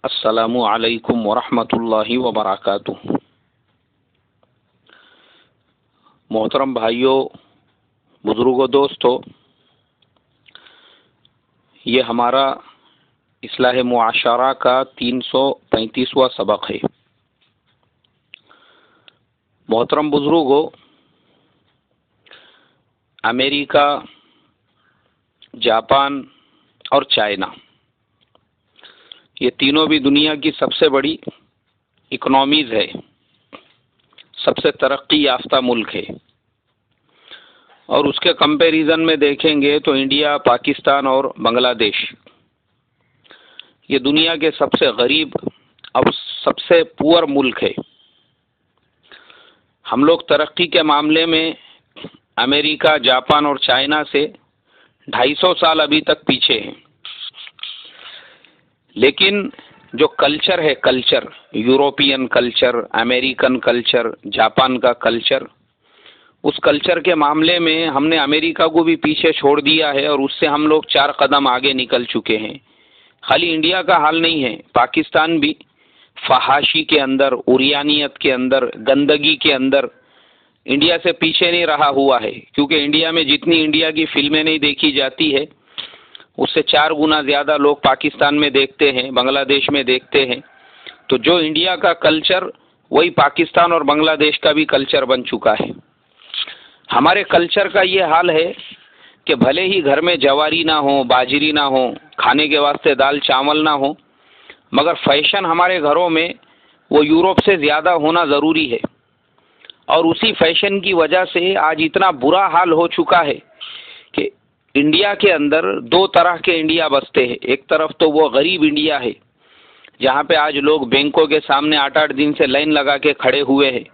अस्सलामु अलैकुम वरहमतुल्लाहि वबरकातुहू। मोहतरम भाइयों, बुजुर्गों, दोस्तों, ये हमारा इस्लाह मुआशरा का 335वां सबक है। मोहतरम बुजुर्गों, अमेरिका, जापान और चाइना, ये तीनों भी दुनिया की सबसे बड़ी इकोनॉमीज है, सबसे तरक्की याफ्ता मुल्क है। और उसके कंपैरिजन में देखेंगे तो इंडिया, पाकिस्तान और बांग्लादेश ये दुनिया के सबसे गरीब और सबसे पुअर मुल्क है। हम लोग तरक्की के मामले में अमेरिका, जापान और चाइना से 250 साल अभी तक पीछे हैं। लेकिन जो कल्चर है, culture, European culture, American culture, Japan का कल्चर, उस कल्चर के मामले में हमने अमेरिका को भी पीछे छोड़ दिया है और उससे हम लोग 4 कदम आगे निकल चुके हैं। खाली इंडिया का हाल नहीं है, पाकिस्तान भी फहाशी के अंदर, उरियानियत के अंदर, गंदगी के अंदर इंडिया से पीछे नहीं रहा हुआ है। क्योंकि इंडिया में जितनी इंडिया की फिल्में नहीं देखी जाती है, उससे 4 गुना ज़्यादा लोग पाकिस्तान में देखते हैं, बांग्लादेश में देखते हैं। तो जो इंडिया का कल्चर, वही पाकिस्तान और बांग्लादेश का भी कल्चर बन चुका है। हमारे कल्चर का ये हाल है कि भले ही घर में जवारी ना हो, बाजरी ना हो, खाने के वास्ते दाल चावल ना हो, मगर फैशन हमारे घरों में वो यूरोप से ज़्यादा होना ज़रूरी है। और उसी फैशन की वजह से आज इतना बुरा हाल हो चुका है कि इंडिया के अंदर 2 तरह के इंडिया बसते हैं। एक तरफ तो वो गरीब इंडिया है, जहाँ पे आज लोग बैंकों के सामने 8-8 दिन से लाइन लगा के खड़े हुए हैं,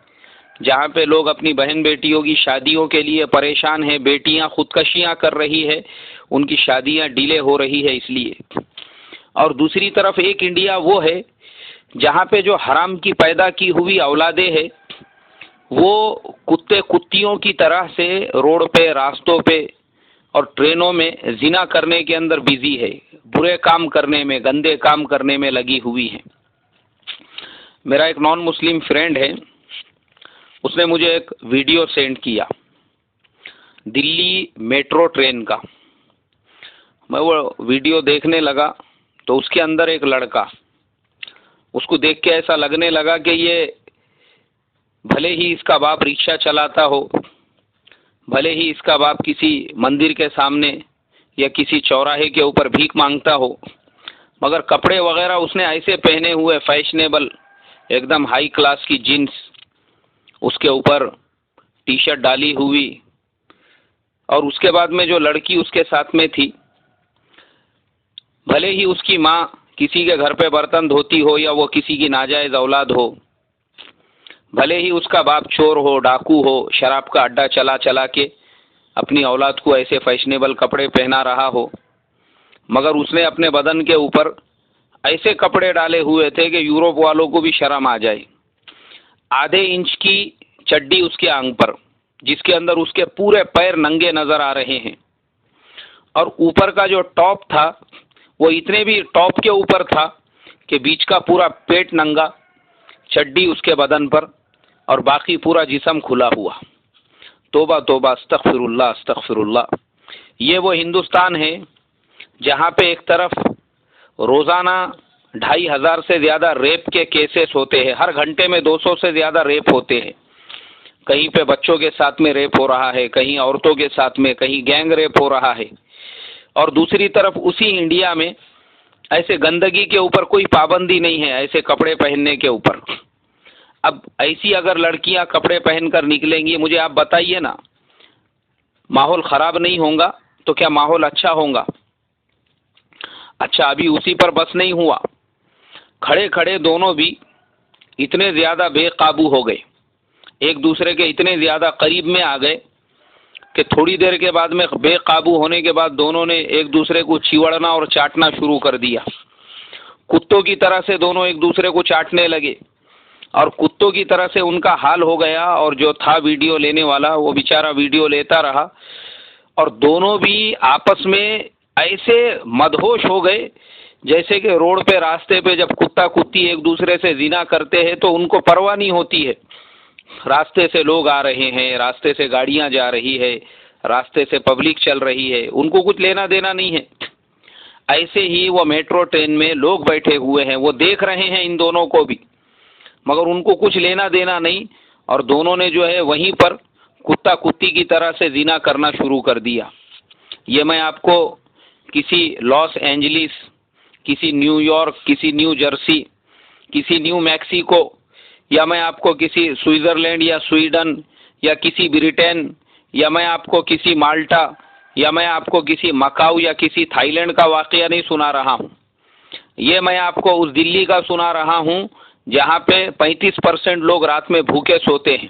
जहाँ पे लोग अपनी बहन बेटियों की शादियों के लिए परेशान हैं, बेटियाँ खुदकशियाँ कर रही है, उनकी शादियाँ डिले हो रही है इसलिए। और दूसरी तरफ एक इंडिया वो है जहाँ पे जो हराम की पैदा की हुई औलादे है, वो कुत्ते कुत्तियों की तरह से रोड पे, रास्तों पे और ट्रेनों में जिना करने के अंदर बिजी है, बुरे काम करने में, गंदे काम करने में लगी हुई है। मेरा एक नॉन मुस्लिम फ्रेंड है, उसने मुझे एक वीडियो सेंड किया दिल्ली मेट्रो ट्रेन का। मैं वो वीडियो देखने लगा तो उसके अंदर एक लड़का, उसको देख के ऐसा लगने लगा कि ये भले ही इसका बाप रिक्शा चलाता हो, भले ही इसका बाप किसी मंदिर के सामने या किसी चौराहे के ऊपर भीख मांगता हो, मगर कपड़े वगैरह उसने ऐसे पहने हुए, फैशनेबल, एकदम हाई क्लास की जीन्स, उसके ऊपर टी शर्ट डाली हुई। और उसके बाद में जो लड़की उसके साथ में थी, भले ही उसकी माँ किसी के घर पे बर्तन धोती हो या वो किसी की नाजायज औलाद हो, भले ही उसका बाप चोर हो, डाकू हो, शराब का अड्डा चला चला के अपनी औलाद को ऐसे फैशनेबल कपड़े पहना रहा हो, मगर उसने अपने बदन के ऊपर ऐसे कपड़े डाले हुए थे कि यूरोप वालों को भी शर्म आ जाए। आधे इंच की चड्डी उसके आंग पर, जिसके अंदर उसके पूरे पैर नंगे नजर आ रहे हैं। और ऊपर का जो टॉप था, वो इतने भी टॉप के ऊपर था कि बीच का पूरा पेट नंगा, चड्डी उसके बदन पर और बाकी पूरा जिस्म खुला हुआ। तोबा तोबा, अस्तगफिरुल्लाह अस्तगफिरुल्लाह। ये वो हिंदुस्तान है जहाँ पे एक तरफ रोज़ाना 2500 से ज़्यादा रेप के केसेस होते हैं, हर घंटे में 200 से ज़्यादा रेप होते हैं। कहीं पे बच्चों के साथ में रेप हो रहा है, कहीं औरतों के साथ में, कहीं गैंग रेप हो रहा है। और दूसरी तरफ उसी इंडिया में ऐसे गंदगी के ऊपर कोई पाबंदी नहीं है, ऐसे कपड़े पहनने के ऊपर। अब ऐसी अगर लड़कियां कपड़े पहनकर निकलेंगी, मुझे आप बताइए ना, माहौल खराब नहीं होगा तो क्या माहौल अच्छा होगा? अच्छा, अभी उसी पर बस नहीं हुआ, खड़े खड़े दोनों भी इतने ज़्यादा बेकाबू हो गए, एक दूसरे के इतने ज़्यादा करीब में आ गए कि थोड़ी देर के बाद में बेकाबू होने के बाद दोनों ने एक दूसरे को चिवड़ना और चाटना शुरू कर दिया। कुत्तों की तरह से दोनों एक दूसरे को चाटने लगे और कुत्तों की तरह से उनका हाल हो गया। और जो था वीडियो लेने वाला, वो बेचारा वीडियो लेता रहा और दोनों भी आपस में ऐसे मदहोश हो गए जैसे कि रोड पे रास्ते पे जब कुत्ता कुत्ती एक दूसरे से जिना करते हैं तो उनको परवाह नहीं होती है। रास्ते से लोग आ रहे हैं, रास्ते से गाड़ियां जा रही है, रास्ते से पब्लिक चल रही है, उनको कुछ लेना देना नहीं है। ऐसे ही वो मेट्रो ट्रेन में लोग बैठे हुए हैं, वो देख रहे हैं इन दोनों को भी, मगर उनको कुछ लेना देना नहीं, और दोनों ने जो है वहीं पर कुत्ता कुत्ती की तरह से जिना करना शुरू कर दिया। ये मैं आपको किसी लॉस एंजलिस, किसी न्यूयॉर्क, किसी न्यू जर्सी, किसी न्यू मैक्सिको, या मैं आपको किसी स्विट्जरलैंड या स्वीडन या किसी ब्रिटेन, या मैं आपको किसी माल्टा, या मैं आपको किसी मकाऊ या किसी थाईलैंड का वाकया नहीं सुना रहा हूँ। ये मैं आपको उस दिल्ली का सुना रहा हूँ जहाँ पे 35% लोग रात में भूखे सोते हैं,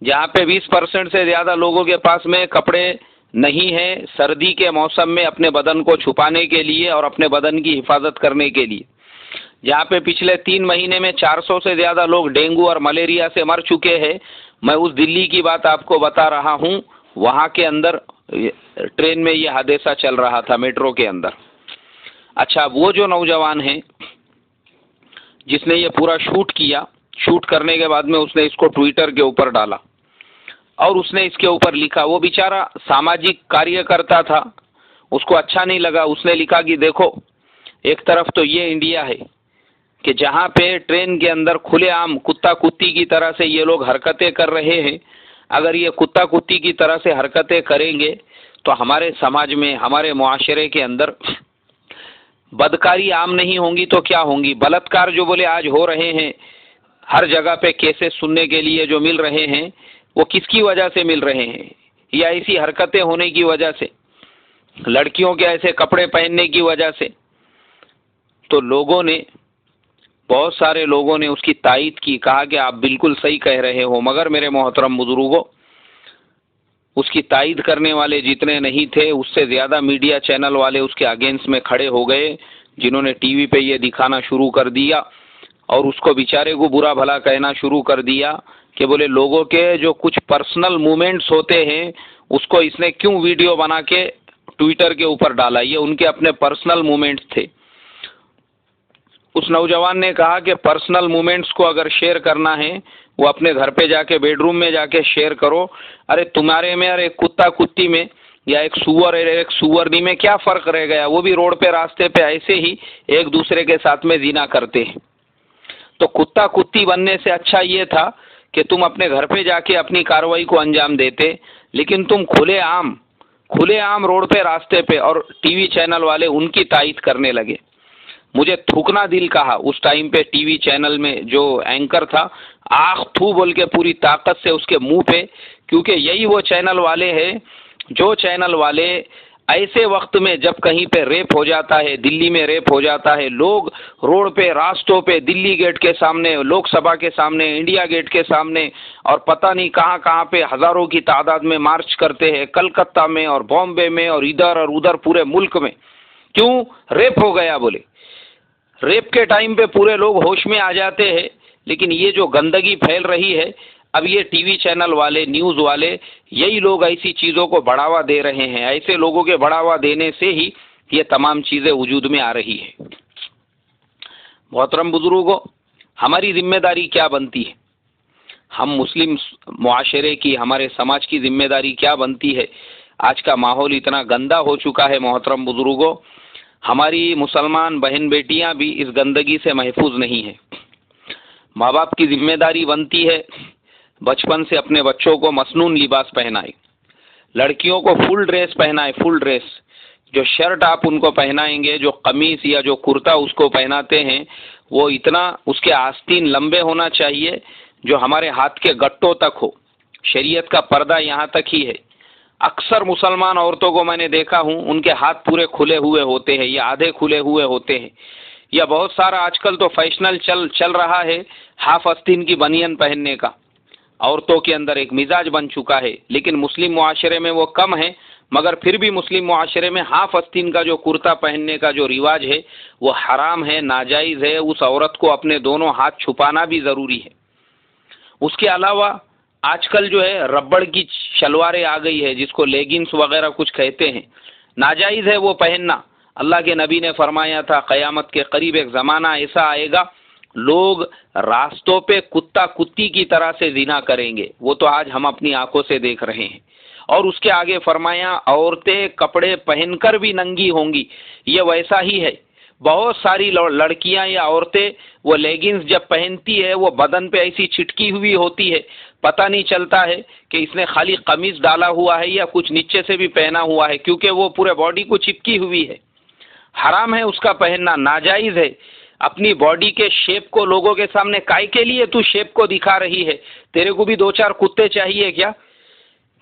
जहाँ पे 20% से ज़्यादा लोगों के पास में कपड़े नहीं है सर्दी के मौसम में अपने बदन को छुपाने के लिए और अपने बदन की हिफाजत करने के लिए, जहाँ पे पिछले 3 महीने में 400 से ज़्यादा लोग डेंगू और मलेरिया से मर चुके हैं। मैं उस दिल्ली की बात आपको बता रहा हूँ, वहाँ के अंदर ट्रेन में ये हादसा चल रहा था, मेट्रो के अंदर। अच्छा, वो जो नौजवान है जिसने ये पूरा शूट किया, शूट करने के बाद में उसने इसको ट्विटर के ऊपर डाला और उसने इसके ऊपर लिखा, वो बेचारा सामाजिक कार्यकर्ता था, उसको अच्छा नहीं लगा। उसने लिखा कि देखो, एक तरफ तो ये इंडिया है कि जहाँ पे ट्रेन के अंदर खुलेआम कुत्ता कुत्ती की तरह से ये लोग हरकतें कर रहे हैं। अगर ये कुत्ता कुत्ती की तरह से हरकतें करेंगे तो हमारे समाज में, हमारे मुआशरे के अंदर बदकारी आम नहीं होंगी तो क्या होंगी। बलात्कार जो बोले आज हो रहे हैं, हर जगह पे केसेस सुनने के लिए जो मिल रहे हैं, वो किसकी वजह से मिल रहे हैं? या ऐसी हरकतें होने की वजह से, लड़कियों के ऐसे कपड़े पहनने की वजह से। तो लोगों ने, बहुत सारे लोगों ने उसकी तायीद की, कहा कि आप बिल्कुल सही कह रहे हो। मगर मेरे मोहतरम बुजुर्गों, उसकी तायीद करने वाले जितने नहीं थे, उससे ज़्यादा मीडिया चैनल वाले उसके अगेंस्ट में खड़े हो गए, जिन्होंने टीवी पे ये दिखाना शुरू कर दिया और उसको बेचारे को बुरा भला कहना शुरू कर दिया कि बोले लोगों के जो कुछ पर्सनल मूवमेंट्स होते हैं उसको इसने क्यों वीडियो बना के ट्विटर के ऊपर डाला, ये उनके अपने पर्सनल मूवमेंट्स थे। उस नौजवान ने कहा कि पर्सनल मूवमेंट्स को अगर शेयर करना है वो अपने घर पे जाके, बेडरूम में जाके शेयर करो। अरे तुम्हारे में और एक कुत्ता कुत्ती में या एक सुअर और एक सुअरनी में क्या फ़र्क रह गया? वो भी रोड पे रास्ते पे ऐसे ही एक दूसरे के साथ में जिना करते हैं। तो कुत्ता कुत्ती बनने से अच्छा ये था कि तुम अपने घर पे जाके अपनी कार्रवाई को अंजाम देते, लेकिन तुम खुलेआम रोड पे रास्ते पे, और टीवी चैनल वाले उनकी तायीद करने लगे। मुझे थूकना दिल कहा उस टाइम पे। टीवी चैनल में जो एंकर था, आख थू बोल के पूरी ताकत से उसके मुंह पे, क्योंकि यही वो चैनल वाले हैं जो चैनल वाले ऐसे वक्त में जब कहीं पे रेप हो जाता है, दिल्ली में रेप हो जाता है, लोग रोड पे, रास्तों पे, दिल्ली गेट के सामने, लोकसभा के सामने, इंडिया गेट के सामने, और पता नहीं कहाँ कहाँ पे हजारों की तादाद में मार्च करते हैं, कलकत्ता में और बॉम्बे में और इधर और उधर पूरे मुल्क में। क्यों? रेप हो गया बोले। रेप के टाइम पे पूरे लोग होश में आ जाते हैं, लेकिन ये जो गंदगी फैल रही है, अब ये टीवी चैनल वाले, न्यूज़ वाले, यही लोग ऐसी चीज़ों को बढ़ावा दे रहे हैं। ऐसे लोगों के बढ़ावा देने से ही ये तमाम चीज़ें वजूद में आ रही है। मोहतरम बुजुर्गों, हमारी जिम्मेदारी क्या बनती है? हम मुस्लिम मुआशरे की, हमारे समाज की जिम्मेदारी क्या बनती है? आज का माहौल इतना गंदा हो चुका है मोहतरम बुजुर्गों, हमारी मुसलमान बहन बेटियां भी इस गंदगी से महफूज नहीं है। माँ बाप की जिम्मेदारी बनती है बचपन से अपने बच्चों को मसनून लिबास पहनाए, लड़कियों को फुल ड्रेस पहनाए। फुल ड्रेस, जो शर्ट आप उनको पहनाएंगे, जो कमीज या जो कुर्ता उसको पहनाते हैं, वो इतना, उसके आस्तीन लंबे होना चाहिए जो हमारे हाथ के गट्टों तक हो। शरीयत का पर्दा यहाँ तक ही है। अक्सर मुसलमान औरतों को मैंने देखा हूँ, उनके हाथ पूरे खुले हुए होते हैं या आधे खुले हुए होते हैं, या बहुत सारा आजकल तो फैशनल चल रहा है हाफ आस्तीन की बनियान पहनने का। औरतों के अंदर एक मिजाज बन चुका है, लेकिन मुस्लिम मुआशरे में वो कम है। मगर फिर भी मुस्लिम मुआशरे में हाफ आस्तीन का जो कुर्ता पहनने का जो रिवाज है वो हराम है, नाजायज़ है। उस औरत को अपने दोनों हाथ छुपाना भी ज़रूरी है। उसके अलावा आजकल जो है रबड़ की शलवारें आ गई है, जिसको लेगिंग्स वगैरह कुछ कहते हैं, नाजायज़ है वो पहनना। अल्लाह के नबी ने फरमाया था क़यामत के करीब एक ज़माना ऐसा आएगा, लोग रास्तों पे कुत्ता कुत्ती की तरह से जिना करेंगे। वो तो आज हम अपनी आंखों से देख रहे हैं। और उसके आगे फरमाया औरतें कपड़े पहनकर भी नंगी होंगी। ये वैसा ही है। बहुत सारी लड़कियां या औरतें वो लेगिंग्स जब पहनती है वो बदन पे ऐसी चिटकी हुई होती है, पता नहीं चलता है कि इसने खाली कमीज डाला हुआ है या कुछ नीचे से भी पहना हुआ है, क्योंकि वो पूरे बॉडी को चिपकी हुई है। हराम है उसका पहनना, नाजायज है। अपनी बॉडी के शेप को लोगों के सामने काय के लिए तू शेप को दिखा रही है? तेरे को भी दो चार कुत्ते चाहिए क्या?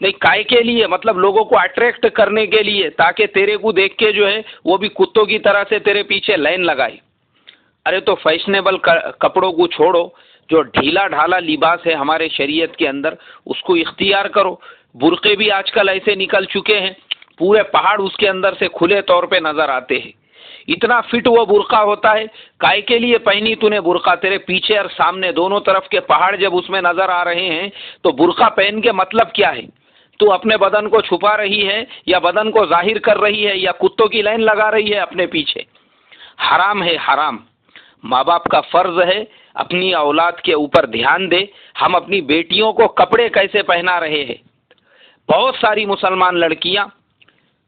नहीं, काय के लिए? मतलब लोगों को अट्रैक्ट करने के लिए, ताकि तेरे को देख के जो है वो भी कुत्तों की तरह से तेरे पीछे लाइन लगाए। अरे तो फैशनेबल कपड़ों को छोड़ो, जो ढीला ढाला लिबास है हमारे शरीयत के अंदर उसको इख्तियार करो। बुरके भी आजकल ऐसे निकल चुके हैं, पूरे पहाड़ उसके अंदर से खुले तौर पे नजर आते हैं। इतना फिट वो बुरका होता है। काय के लिए पहनी तूने बुरका? तेरे पीछे और सामने दोनों तरफ के पहाड़ जब उसमें नजर आ रहे हैं तो बुरका पहन के मतलब क्या है? तू अपने बदन को छुपा रही है या बदन को जाहिर कर रही है या कुत्तों की लाइन लगा रही है अपने पीछे? हराम है, हराम। माँ बाप का फर्ज है अपनी औलाद के ऊपर ध्यान दे। हम अपनी बेटियों को कपड़े कैसे पहना रहे हैं? बहुत सारी मुसलमान लड़कियां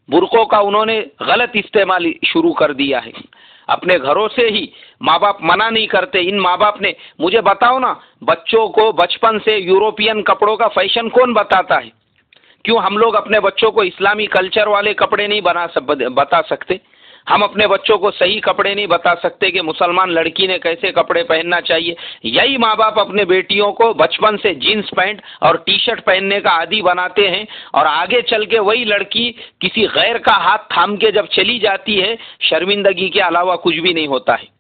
बुरकों का उन्होंने गलत इस्तेमाल शुरू कर दिया है। अपने घरों से ही माँ बाप मना नहीं करते। इन माँ बाप ने, मुझे बताओ ना, बच्चों को बचपन से यूरोपियन कपड़ों का फैशन कौन बताता है? क्यों हम लोग अपने बच्चों को इस्लामी कल्चर वाले कपड़े नहीं बता सकते? हम अपने बच्चों को सही कपड़े नहीं बता सकते कि मुसलमान लड़की ने कैसे कपड़े पहनना चाहिए? यही माँ बाप अपने बेटियों को बचपन से जीन्स पैंट और टी शर्ट पहनने का आदी बनाते हैं, और आगे चल के वही लड़की किसी गैर का हाथ थाम के जब चली जाती है, शर्मिंदगी के अलावा कुछ भी नहीं होता है।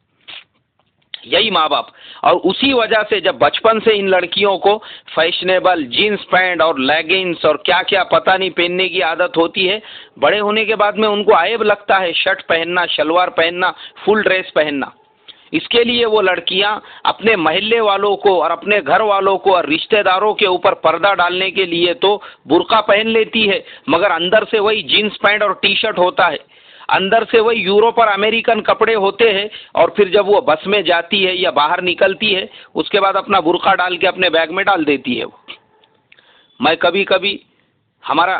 यही माँ बाप। और उसी वजह से जब बचपन से इन लड़कियों को फैशनेबल जीन्स पैंट और लेगिंग्स और क्या क्या पता नहीं पहनने की आदत होती है, बड़े होने के बाद में उनको आयब लगता है शर्ट पहनना, शलवार पहनना, फुल ड्रेस पहनना। इसके लिए वो लड़कियां अपने महल्ले वालों को और अपने घर वालों को और रिश्तेदारों के ऊपर पर्दा डालने के लिए तो बुर्का पहन लेती है, मगर अंदर से वही जीन्स पैंट और टी शर्ट होता है, अंदर से वही यूरोप और अमेरिकन कपड़े होते हैं। और फिर जब वो बस में जाती है या बाहर निकलती है, उसके बाद अपना बुर्का डाल के अपने बैग में डाल देती है वो। मैं कभी कभी, हमारा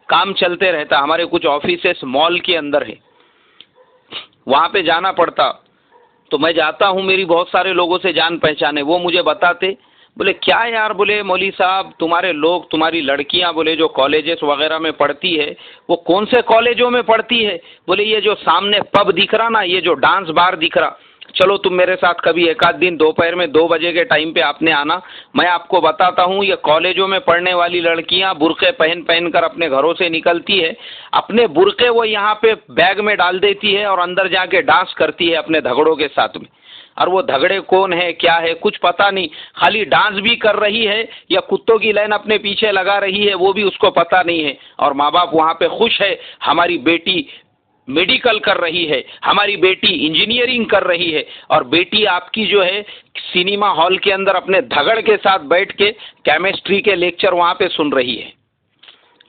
काम चलते रहता, हमारे कुछ ऑफिसेस मॉल के अंदर है, वहाँ पे जाना पड़ता, तो मैं जाता हूँ, मेरी बहुत सारे लोगों से जान पहचान है। वो मुझे बताते, बोले क्या यार, बोले मौली साहब तुम्हारे लोग, तुम्हारी लड़कियां बोले जो कॉलेजेस वगैरह में पढ़ती है, वो कौन से कॉलेजों में पढ़ती है? बोले ये जो सामने पब दिख रहा ना, ये जो डांस बार दिख रहा, चलो तुम मेरे साथ कभी एक आध दिन दोपहर में 2 बजे के टाइम पे आपने आना, मैं आपको बताता हूँ। ये कॉलेजों में पढ़ने वाली लड़कियां बुरके पहन पहन कर अपने घरों से निकलती है, अपने बुरके वो यहाँ पे बैग में डाल देती है और अंदर जाके डांस करती है अपने धगड़ों के साथ में। और वो झगड़े कौन है क्या है कुछ पता नहीं, खाली डांस भी कर रही है या कुत्तों की लाइन अपने पीछे लगा रही है वो भी उसको पता नहीं है। और माँ बाप वहाँ पे खुश है, हमारी बेटी मेडिकल कर रही है, हमारी बेटी इंजीनियरिंग कर रही है, और बेटी आपकी जो है सिनेमा हॉल के अंदर अपने धगड़ के साथ बैठ के केमिस्ट्री के लेक्चर वहाँ पे सुन रही है।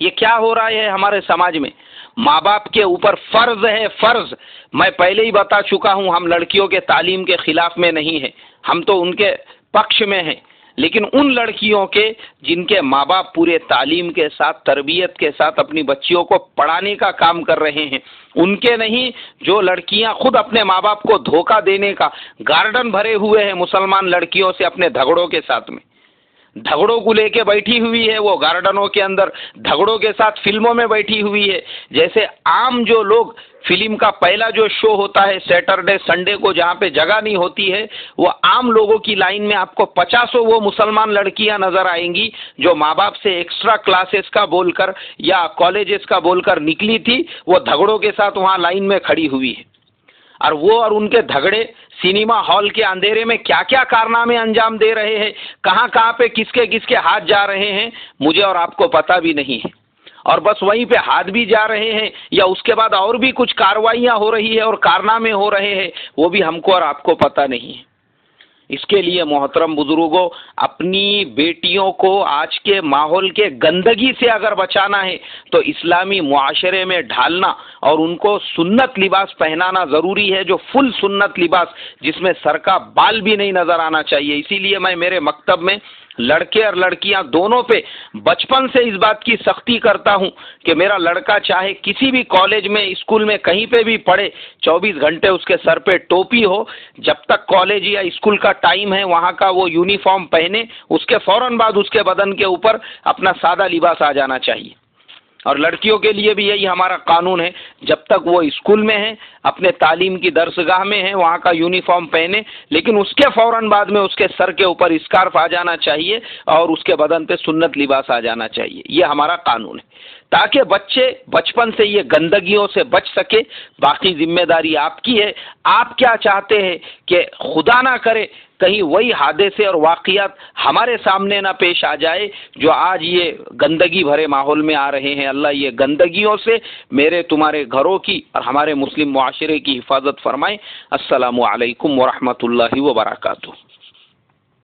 ये क्या हो रहा है हमारे समाज में? माँ बाप के ऊपर फर्ज है, फर्ज। मैं पहले ही बता चुका हूँ, हम लड़कियों के तालीम के खिलाफ में नहीं है, हम तो उनके पक्ष में हैं। लेकिन उन लड़कियों के जिनके माँ बाप पूरे तालीम के साथ, तरबियत के साथ अपनी बच्चियों को पढ़ाने का काम कर रहे हैं, उनके नहीं। जो लड़कियां खुद अपने माँ बाप को धोखा देने का गार्डन भरे हुए हैं मुसलमान लड़कियों से अपने झगड़ों के साथ में, झगड़ों को लेके बैठी हुई है वो गार्डनों के अंदर, झगड़ों के साथ फिल्मों में बैठी हुई है। जैसे आम जो लोग, फिल्म का पहला जो शो होता है सैटरडे संडे को, जहाँ पे जगह नहीं होती है, वो आम लोगों की लाइन में आपको 50 वो मुसलमान लड़कियां नजर आएंगी जो माँ बाप से एक्स्ट्रा क्लासेस का बोलकर या कॉलेजेस का बोलकर निकली थी, वो झगड़ों के साथ वहाँ लाइन में खड़ी हुई है। और वो और उनके झगड़े सिनेमा हॉल के अंधेरे में क्या क्या कारनामे अंजाम दे रहे हैं, कहाँ कहाँ पे किसके किसके हाथ जा रहे हैं, मुझे और आपको पता भी नहीं है। और बस वहीं पे हाथ भी जा रहे हैं या उसके बाद और भी कुछ कार्रवाइयाँ हो रही है और कारनामे हो रहे हैं, वो भी हमको और आपको पता नहीं है। इसके लिए मोहतरम बुजुर्गों, अपनी बेटियों को आज के माहौल के गंदगी से अगर बचाना है तो इस्लामी मुआशरे में ढालना और उनको सुन्नत लिबास पहनाना ज़रूरी है, जो फुल सुन्नत लिबास जिसमें सर का बाल भी नहीं नज़र आना चाहिए। इसीलिए मैं मेरे मकतब में लड़के और लड़कियां दोनों पे बचपन से इस बात की सख्ती करता हूं कि मेरा लड़का चाहे किसी भी कॉलेज में, स्कूल में, कहीं पे भी पढ़े, 24 घंटे उसके सर पे टोपी हो। जब तक कॉलेज या स्कूल का टाइम है वहां का वो यूनिफॉर्म पहने, उसके फौरन बाद उसके बदन के ऊपर अपना सादा लिबास आ जाना चाहिए। और लड़कियों के लिए भी यही हमारा कानून है, जब तक वो स्कूल में है, अपने तालीम की दरसगाह में है, वहाँ का यूनिफॉर्म पहने, लेकिन उसके फौरन बाद में उसके सर के ऊपर स्कार्फ आ जाना चाहिए और उसके बदन पे सुन्नत लिबास आ जाना चाहिए। ये हमारा कानून है, ताकि बच्चे बचपन से ये गंदगियों से बच सके। बाकी जिम्मेदारी आपकी है। आप क्या चाहते हैं कि खुदा ना करे कहीं वही हादसे और वाक़ियात हमारे सामने ना पेश आ जाए जो आज ये गंदगी भरे माहौल में आ रहे हैं। अल्लाह ये गंदगियों से मेरे तुम्हारे घरों की और हमारे मुस्लिम मुआशरे की हिफाजत फरमाए। अस्सलामु अलैकुम व रहमतुल्लाहि व बरकातुहू।